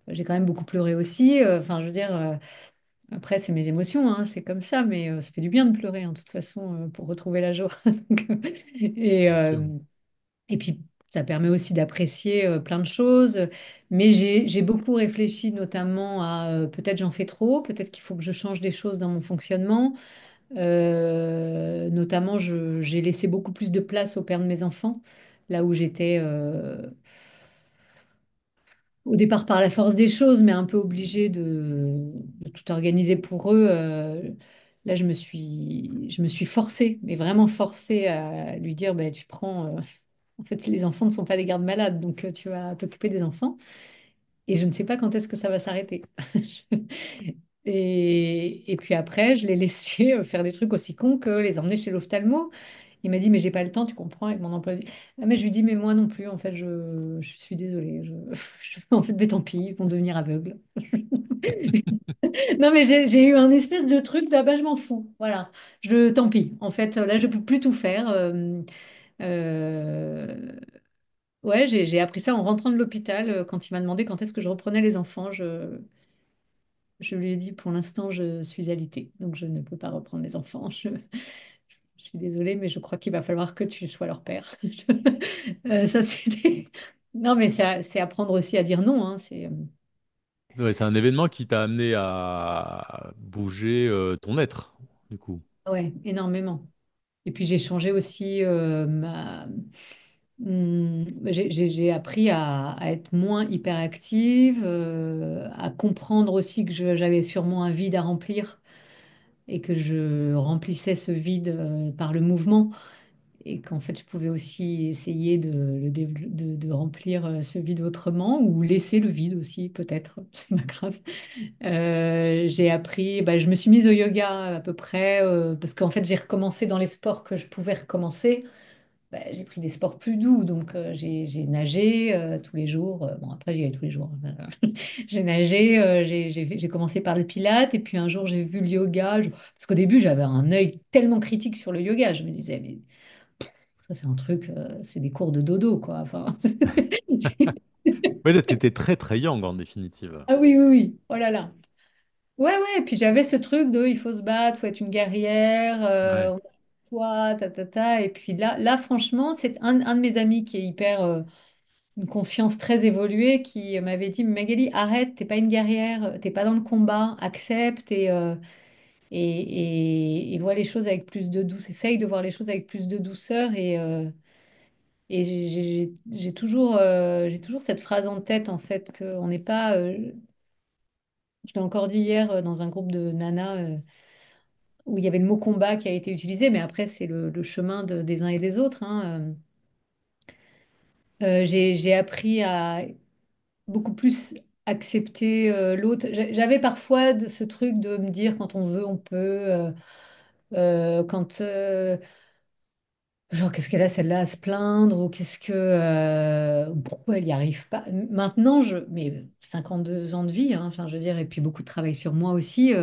j'ai quand même beaucoup pleuré aussi. Enfin, je veux dire, après, c'est mes émotions, hein, c'est comme ça, mais ça fait du bien de pleurer, hein, de toute façon, pour retrouver la joie. Donc, et, Bien sûr. euh, et puis, ça permet aussi d'apprécier plein de choses. Mais j'ai beaucoup réfléchi notamment à peut-être j'en fais trop, peut-être qu'il faut que je change des choses dans mon fonctionnement. Notamment, j'ai laissé beaucoup plus de place au père de mes enfants, là où j'étais au départ par la force des choses, mais un peu obligée de tout organiser pour eux. Là, je me suis forcée, mais vraiment forcée à lui dire, ben, tu prends. En fait, les enfants ne sont pas des gardes-malades, donc tu vas t'occuper des enfants. Et je ne sais pas quand est-ce que ça va s'arrêter. Et puis après, je l'ai laissé faire des trucs aussi cons que les emmener chez l'ophtalmo. Il m'a dit, mais j'ai pas le temps, tu comprends, avec mon emploi du... Ah, mais je lui dis, mais moi non plus, en fait, je suis désolée. En fait, mais tant pis, ils vont devenir aveugles. Non, mais j'ai eu un espèce de truc, là, bah, je m'en fous. Voilà, tant pis. En fait, là, je peux plus tout faire. Euh, ouais, j'ai appris ça en rentrant de l'hôpital, quand il m'a demandé quand est-ce que je reprenais les enfants. Je lui ai dit, pour l'instant, je suis alitée, donc je ne peux pas reprendre les enfants. Je suis désolée, mais je crois qu'il va falloir que tu sois leur père. Ça, c'était... Non, mais c'est apprendre aussi à dire non, hein. Ouais, c'est un événement qui t'a amené à bouger ton être, du coup. Ouais, énormément. Et puis j'ai changé aussi j'ai appris à être moins hyperactive, à comprendre aussi que j'avais sûrement un vide à remplir et que je remplissais ce vide par le mouvement et qu'en fait je pouvais aussi essayer de remplir ce vide autrement ou laisser le vide aussi peut-être, c'est pas grave. J'ai appris, bah, je me suis mise au yoga à peu près parce qu'en fait j'ai recommencé dans les sports que je pouvais recommencer. Bah, j'ai pris des sports plus doux, donc j'ai nagé tous les jours. Bon, après, j'y allais tous les jours, hein. J'ai nagé, j'ai commencé par le pilates, et puis un jour, j'ai vu le yoga. Parce qu'au début, j'avais un œil tellement critique sur le yoga. Je me disais, mais ça, c'est un truc, c'est des cours de dodo, quoi. Enfin, Ouais, là, t'étais très très young en définitive. ah oui, oui, oui, oh là là. Ouais, ouais, et puis j'avais ce truc de il faut se battre, faut être une guerrière, Ouais. on a foi, ta. Et puis là franchement, c'est un de mes amis qui est hyper. Une conscience très évoluée qui m'avait dit, Magali, arrête, t'es pas une guerrière, t'es pas dans le combat, accepte et vois les choses avec plus de douceur, essaye de voir les choses avec plus de douceur et j'ai toujours cette phrase en tête en fait qu'on n'est pas, je l'ai encore dit hier dans un groupe de nanas où il y avait le mot combat qui a été utilisé, mais après c'est le chemin des uns et des autres, hein. J'ai appris à beaucoup plus accepter l'autre. J'avais parfois ce truc de me dire quand on veut, on peut. Quand genre qu'est-ce qu'elle a celle-là à se plaindre ou qu'est-ce que pourquoi elle n'y arrive pas. Maintenant, mais 52 ans de vie, hein, enfin je veux dire, et puis beaucoup de travail sur moi aussi.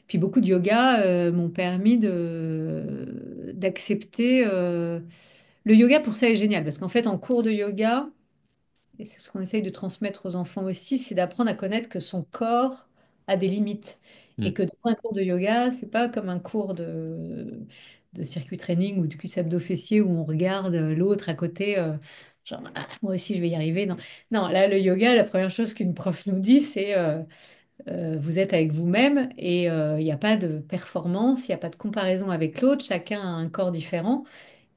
Puis beaucoup de yoga m'ont permis de d'accepter. Le yoga pour ça est génial parce qu'en fait en cours de yoga. Et c'est ce qu'on essaye de transmettre aux enfants aussi, c'est d'apprendre à connaître que son corps a des limites. Hmm. Et que dans un cours de yoga, c'est pas comme un cours de circuit training ou de cuisse abdos fessier où on regarde l'autre à côté, genre, ah, moi aussi je vais y arriver. Non, non, là, le yoga, la première chose qu'une prof nous dit, c'est vous êtes avec vous-même et il n'y a pas de performance, il n'y a pas de comparaison avec l'autre, chacun a un corps différent.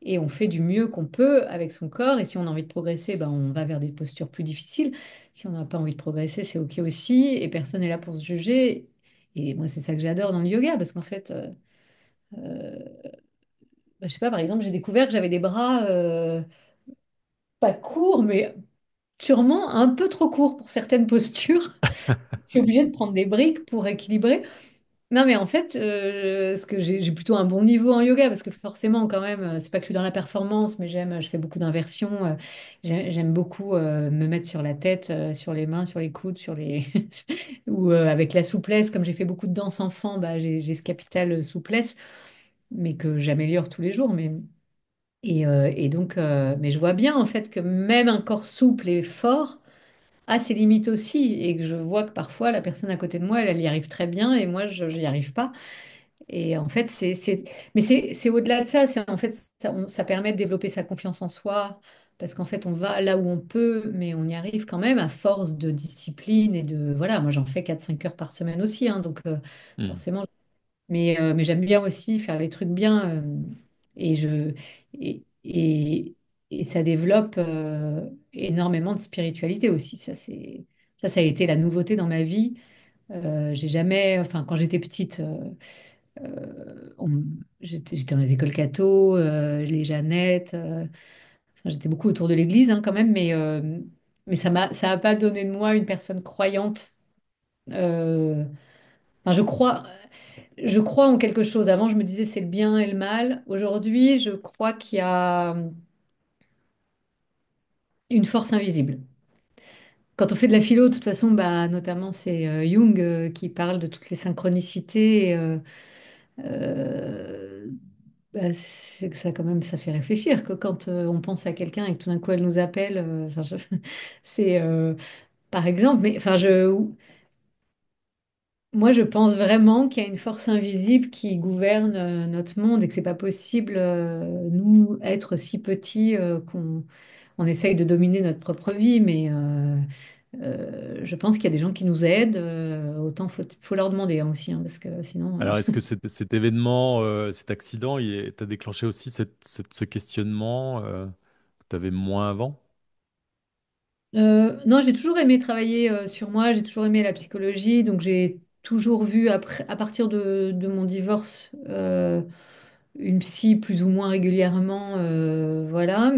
Et on fait du mieux qu'on peut avec son corps. Et si on a envie de progresser, ben, on va vers des postures plus difficiles. Si on n'a pas envie de progresser, c'est OK aussi. Et personne n'est là pour se juger. Et moi, c'est ça que j'adore dans le yoga. Parce qu'en fait, euh, je sais pas, par exemple, j'ai découvert que j'avais des bras pas courts, mais sûrement un peu trop courts pour certaines postures. Je suis obligée de prendre des briques pour équilibrer. Non, mais en fait, ce que j'ai plutôt un bon niveau en yoga parce que forcément, quand même, c'est pas que dans la performance, mais je fais beaucoup d'inversions. J'aime beaucoup me mettre sur la tête, sur les mains, sur les coudes, ou avec la souplesse. Comme j'ai fait beaucoup de danse enfant, bah, j'ai ce capital souplesse, mais que j'améliore tous les jours. Et donc, mais je vois bien en fait que même un corps souple et fort a ses limites aussi, et que je vois que parfois la personne à côté de moi, elle y arrive très bien, et moi, je n'y arrive pas. Et en fait, mais c'est au-delà de ça. En fait, ça permet de développer sa confiance en soi parce qu'en fait, on va là où on peut, mais on y arrive quand même à force de discipline et de voilà. Moi, j'en fais 4 5 heures par semaine aussi, hein, donc Hmm. forcément. Mais j'aime bien aussi faire les trucs bien et et ça développe énormément de spiritualité aussi. Ça a été la nouveauté dans ma vie. J'ai jamais, enfin, quand j'étais petite. J'étais dans les écoles catho, les Jeannettes, enfin, j'étais beaucoup autour de l'église hein, quand même, mais ça a pas donné de moi une personne croyante. Euh, Enfin, je crois en quelque chose. Avant, je me disais c'est le bien et le mal. Aujourd'hui, je crois qu'il y a une force invisible. Quand on fait de la philo, de toute façon, bah, notamment c'est Jung qui parle de toutes les synchronicités. Euh, Bah, c'est que ça quand même ça fait réfléchir que quand on pense à quelqu'un et que tout d'un coup elle nous appelle, enfin, c'est par exemple, mais enfin moi je pense vraiment qu'il y a une force invisible qui gouverne notre monde et que c'est pas possible nous être si petits qu'on on essaye de dominer notre propre vie, mais je pense qu'il y a des gens qui nous aident, autant faut leur demander hein, aussi, hein, parce que sinon. Alors, est-ce que cet événement, cet accident, t'a déclenché aussi ce questionnement que tu avais moins avant? Non, j'ai toujours aimé travailler sur moi, j'ai toujours aimé la psychologie, donc j'ai toujours vu après, à partir de mon divorce une psy plus ou moins régulièrement, voilà,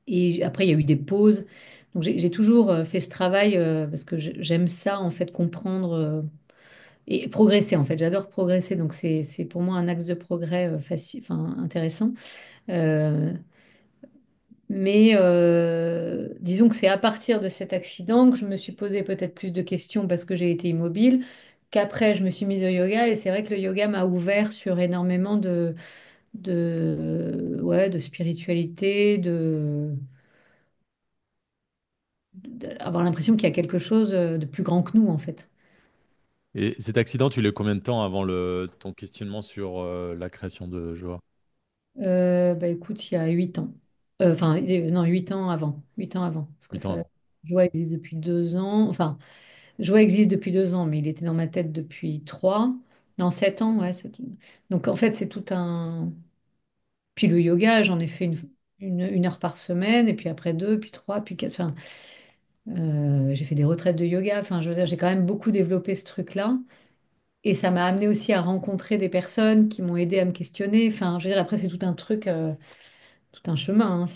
et après il y a eu des pauses, donc j'ai toujours fait ce travail parce que j'aime ça en fait comprendre et progresser en fait, j'adore progresser, donc c'est pour moi un axe de progrès facile, enfin intéressant. Euh, Mais disons que c'est à partir de cet accident que je me suis posé peut-être plus de questions parce que j'ai été immobile, qu'après je me suis mise au yoga et c'est vrai que le yoga m'a ouvert sur énormément ouais, de spiritualité, avoir l'impression qu'il y a quelque chose de plus grand que nous en fait. Et cet accident, tu l'as eu combien de temps avant ton questionnement sur la création de Joa? Bah écoute, il y a 8 ans. Enfin, non, 8 ans avant. 8 ans avant. Parce que 8 ans ça, avant. Joie existe depuis 2 ans. Enfin, Joie existe depuis 2 ans, mais il était dans ma tête depuis 3. Non, 7 ans, ouais. Donc en fait, c'est tout un. Puis le yoga, j'en ai fait une heure par semaine, et puis après deux, puis trois, puis quatre. Enfin, j'ai fait des retraites de yoga. Enfin, je veux dire, j'ai quand même beaucoup développé ce truc-là. Et ça m'a amené aussi à rencontrer des personnes qui m'ont aidé à me questionner. Enfin, je veux dire, après, c'est tout un truc, tout un chemin, hein.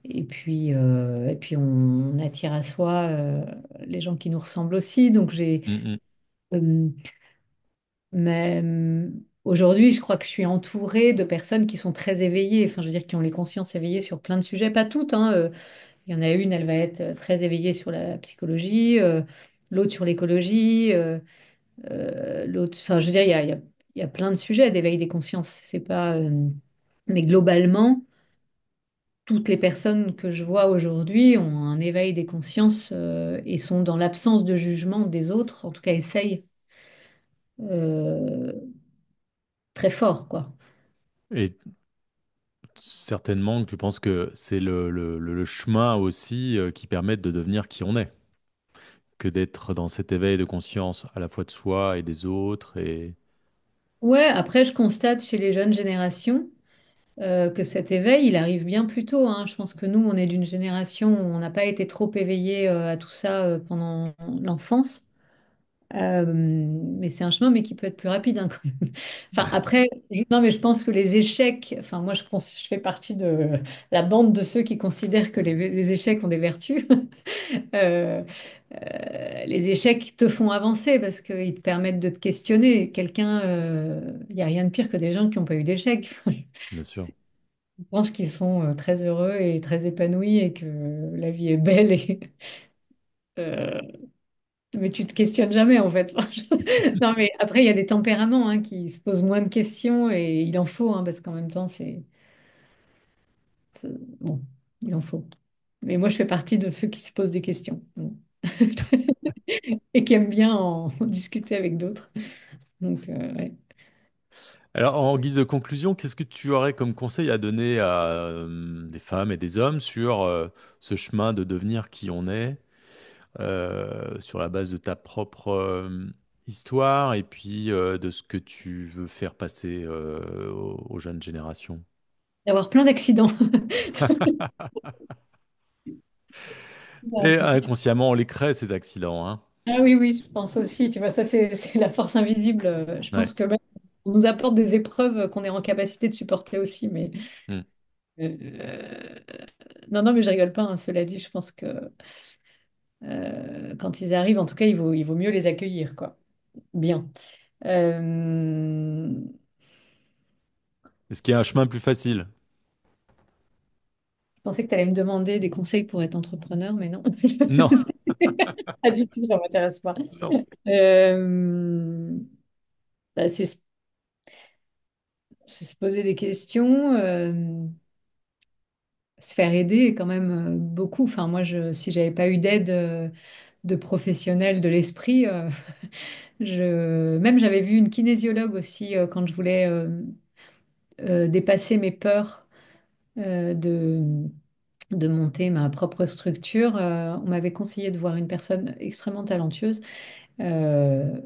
Et puis on attire à soi les gens qui nous ressemblent aussi. Donc Mm, euh, mais aujourd'hui, je crois que je suis entourée de personnes qui sont très éveillées. Enfin, je veux dire, qui ont les consciences éveillées sur plein de sujets. Pas toutes, hein. Il y en a une, elle va être très éveillée sur la psychologie, l'autre sur l'écologie, l'autre. Enfin, je veux dire, il y a plein de sujets d'éveil des consciences. C'est pas. Mais globalement. Toutes les personnes que je vois aujourd'hui ont un éveil des consciences et sont dans l'absence de jugement des autres, en tout cas essayent euh, très fort, quoi. Et certainement que tu penses que c'est le chemin aussi qui permet de devenir qui on est, que d'être dans cet éveil de conscience à la fois de soi et des autres. Et Ouais, après, je constate chez les jeunes générations que cet éveil, il arrive bien plus tôt, hein. Je pense que nous, on est d'une génération où on n'a pas été trop éveillé à tout ça pendant l'enfance. Mais c'est un chemin, mais qui peut être plus rapide, hein, quand même. Enfin, après, non, mais je pense que les échecs, enfin, moi, je fais partie de la bande de ceux qui considèrent que les échecs ont des vertus. Euh, les échecs te font avancer parce qu'ils te permettent de te questionner. Il n'y a rien de pire que des gens qui n'ont pas eu d'échecs. bien sûr, Je pense qu'ils sont très heureux et très épanouis et que la vie est belle euh, mais tu te questionnes jamais en fait. Non, mais après, il y a des tempéraments hein, qui se posent moins de questions et il en faut, hein, parce qu'en même temps, c'est- bon, il en faut. Mais moi, je fais partie de ceux qui se posent des questions. Bon. Et qui aiment bien en discuter avec d'autres. Donc, ouais. alors, en guise de conclusion, qu'est-ce que tu aurais comme conseil à donner à des femmes et des hommes sur ce chemin de devenir qui on est, sur la base de ta propre histoire et puis de ce que tu veux faire passer aux jeunes générations? D'avoir plein d'accidents. Et inconsciemment, on les crée, ces accidents, hein. Ah oui, oui, je pense aussi. Tu vois, ça, c'est la force invisible. Je Ouais. pense que même, on nous apporte des épreuves qu'on est en capacité de supporter aussi. Mais Mm. euh, non, non, mais je rigole pas, hein. Cela dit, je pense que Quand ils arrivent, en tout cas, il vaut mieux les accueillir, quoi. Bien. Euh, Est-ce qu'il y a un chemin plus facile? je pensais que tu allais me demander des conseils pour être entrepreneur, mais non. Non, Pas du tout, ça m'intéresse pas. non. Euh, bah, c'est se poser des questions, se faire aider quand même beaucoup. Enfin, moi, si j'avais pas eu d'aide de professionnels de l'esprit, même j'avais vu une kinésiologue aussi quand je voulais dépasser mes peurs de monter ma propre structure. On m'avait conseillé de voir une personne extrêmement talentueuse euh,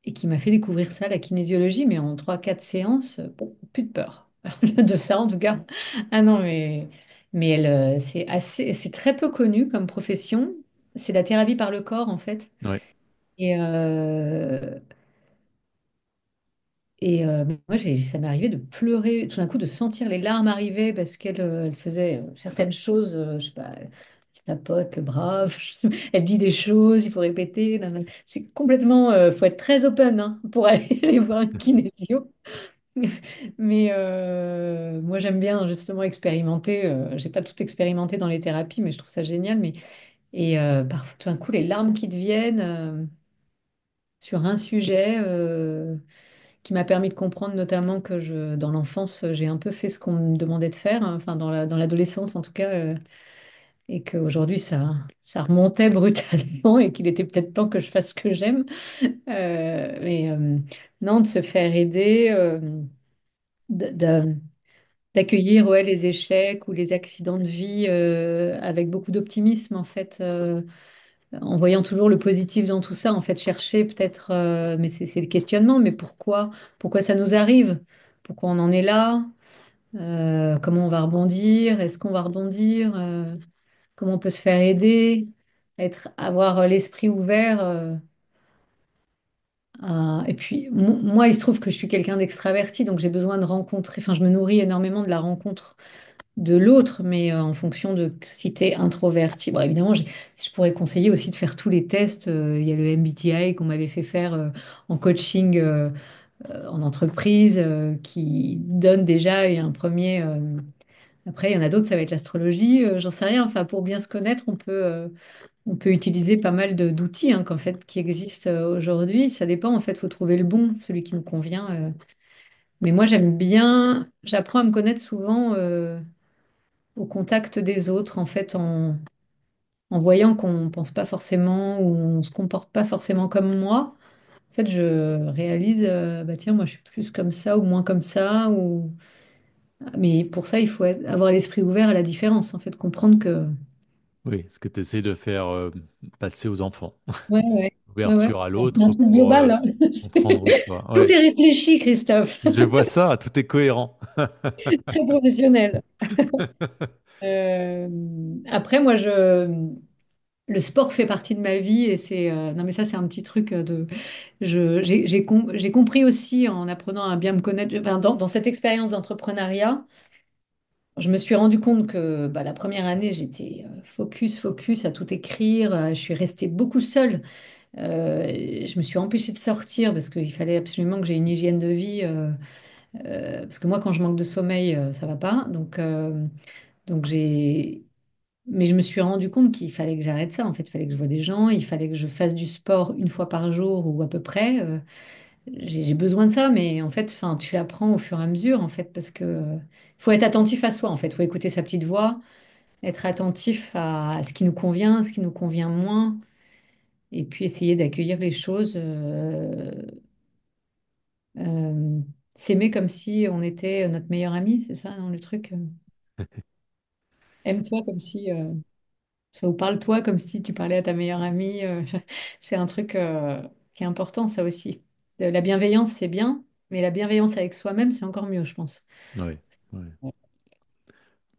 et qui m'a fait découvrir ça, la kinésiologie, mais en trois quatre séances, bon, plus de peur de ça en tout cas. Ah non, mais c'est très peu connu comme profession. C'est la thérapie par le corps en fait. Ouais, Et, moi, ça m'est arrivé de pleurer, tout d'un coup, de sentir les larmes arriver parce elle faisait certaines choses, je sais pas, elle tapote le bras, elle dit des choses, il faut répéter. C'est complètement, faut être très open hein, pour aller voir une kinésio. Mais moi, j'aime bien justement expérimenter. J'ai pas tout expérimenté dans les thérapies, mais je trouve ça génial. Parfois, tout d'un coup, les larmes qui te viennent sur un sujet. Qui m'a permis de comprendre notamment que dans l'enfance, j'ai un peu fait ce qu'on me demandait de faire, hein, enfin dans l'adolescence en tout cas, et qu'aujourd'hui ça remontait brutalement et qu'il était peut-être temps que je fasse ce que j'aime. Non, de se faire aider, d- d'a- d'accueillir ouais, les échecs ou les accidents de vie avec beaucoup d'optimisme en fait. En voyant toujours le positif dans tout ça, en fait, chercher peut-être, mais c'est le questionnement, mais pourquoi ça nous arrive? Pourquoi on en est là? Comment on va rebondir? Est-ce qu'on va rebondir? Comment on peut se faire aider? Avoir l'esprit ouvert. Et puis, moi, il se trouve que je suis quelqu'un d'extraverti, donc j'ai besoin de rencontrer, enfin, je me nourris énormément de la rencontre de l'autre, mais en fonction de si tu es introverti. Bon, évidemment, je pourrais conseiller aussi de faire tous les tests. Il y a le MBTI qu'on m'avait fait faire en coaching en entreprise qui donne déjà un premier. Après, il y en a d'autres, ça va être l'astrologie, j'en sais rien. Enfin, pour bien se connaître, on peut utiliser pas mal d'outils hein, qui existent aujourd'hui. Ça dépend, en fait, il faut trouver le bon, celui qui nous convient. Mais moi, j'aime bien, j'apprends à me connaître souvent. Au contact des autres, en fait, en voyant qu'on pense pas forcément ou on se comporte pas forcément comme moi. En fait, je réalise, bah tiens, moi je suis plus comme ça ou moins comme ça. Mais pour ça, il faut avoir l'esprit ouvert à la différence, en fait, comprendre que... oui, ce que tu essaies de faire passer aux enfants. Ouais, ouais, ouais, ouais. Ouverture à C'est un l'autre truc pour global, hein. comprendre soi. Tout Ouais, est réfléchi, Christophe. je vois ça, tout est cohérent. Très professionnel. Euh, Après, le sport fait partie de ma vie et non mais ça c'est un petit truc j'ai compris aussi en apprenant à bien me connaître enfin, dans cette expérience d'entrepreneuriat je me suis rendu compte que bah, la première année j'étais focus à tout écrire. Je suis restée beaucoup seule. Je me suis empêchée de sortir parce qu'il fallait absolument que j'ai une hygiène de vie parce que moi quand je manque de sommeil ça va pas donc j'ai mais je me suis rendu compte qu'il fallait que j'arrête ça. En fait, il fallait que je voie des gens, il fallait que je fasse du sport une fois par jour ou à peu près. J'ai besoin de ça, mais en fait, enfin, tu l'apprends au fur et à mesure, en fait, parce que faut être attentif à soi. En fait, il faut écouter sa petite voix, être attentif à ce qui nous convient, ce qui nous convient moins, et puis essayer d'accueillir les choses, euh, s'aimer comme si on était notre meilleur ami, c'est ça, non, le truc. Aime-toi comme si ça ou parle-toi comme si tu parlais à ta meilleure amie. C'est un truc qui est important, ça aussi. La bienveillance, c'est bien, mais la bienveillance avec soi-même, c'est encore mieux, je pense. Ouais, ouais.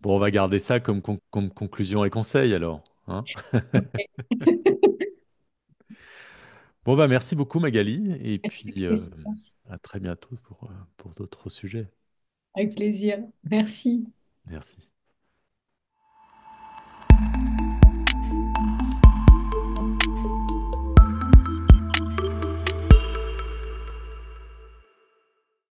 Bon, on va garder ça comme conclusion et conseil alors, hein. Ok. Bon, bah merci beaucoup Magali, et Merci, puis Christophe. à très bientôt pour d'autres sujets. Avec plaisir. Merci. Merci.